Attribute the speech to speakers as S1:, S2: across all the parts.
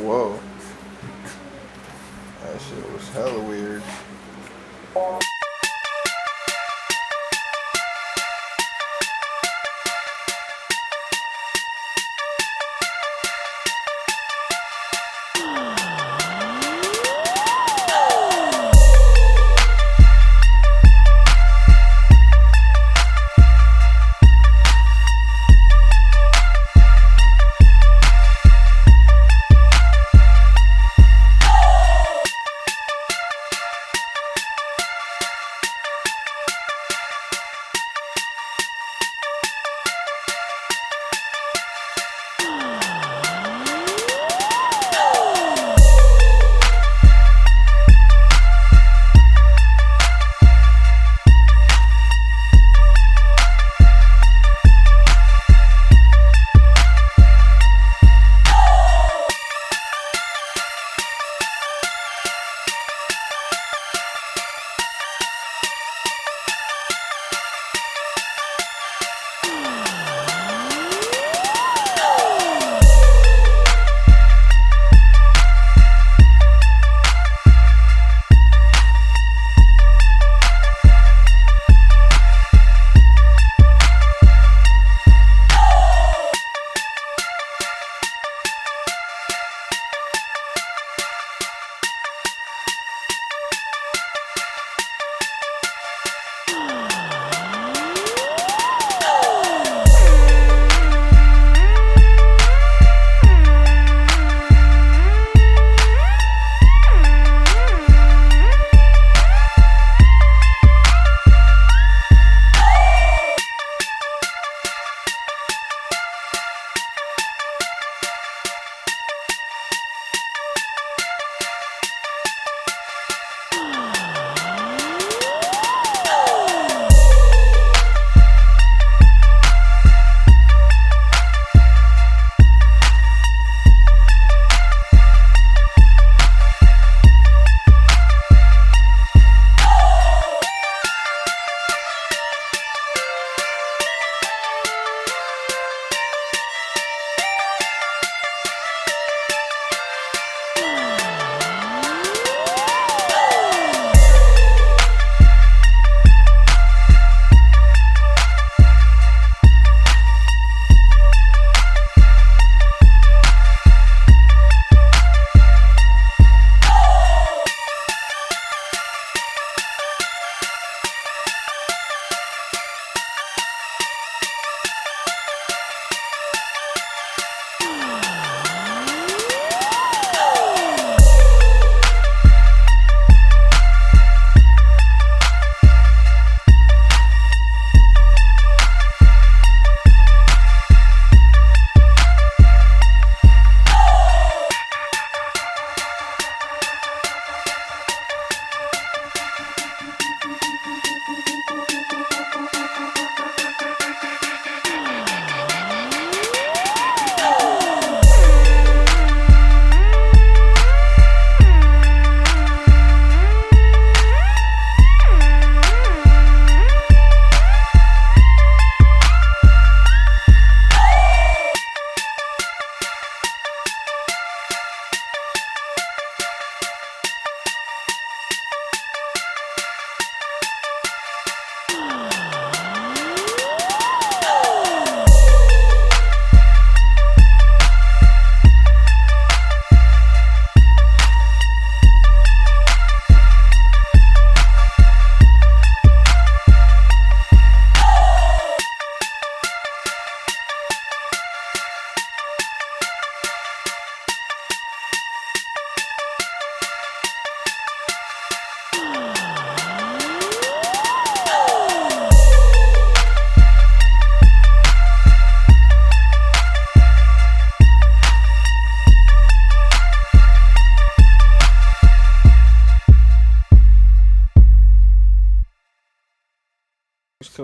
S1: Whoa. That shit was hella weird.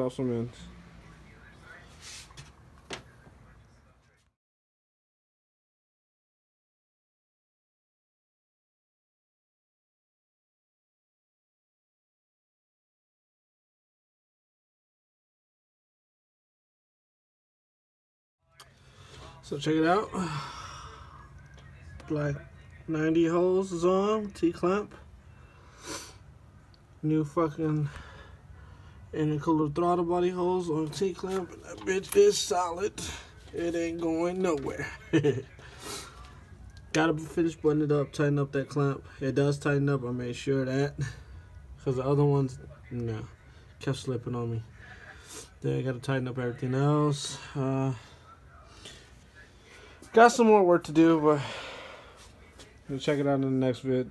S2: Calçamento. So check it out. like 90 holes is on T-clamp. New fucking intercooler throttle body holes on T-clamp. That bitch is solid. It ain't going nowhere. Gotta finish buttoning it up, tighten up that clamp. It does tighten up, I made sure of that. Because the other ones, no, kept slipping on me. Then I gotta tighten up everything else. Got some more work to do, but we'll check it out in the next vid.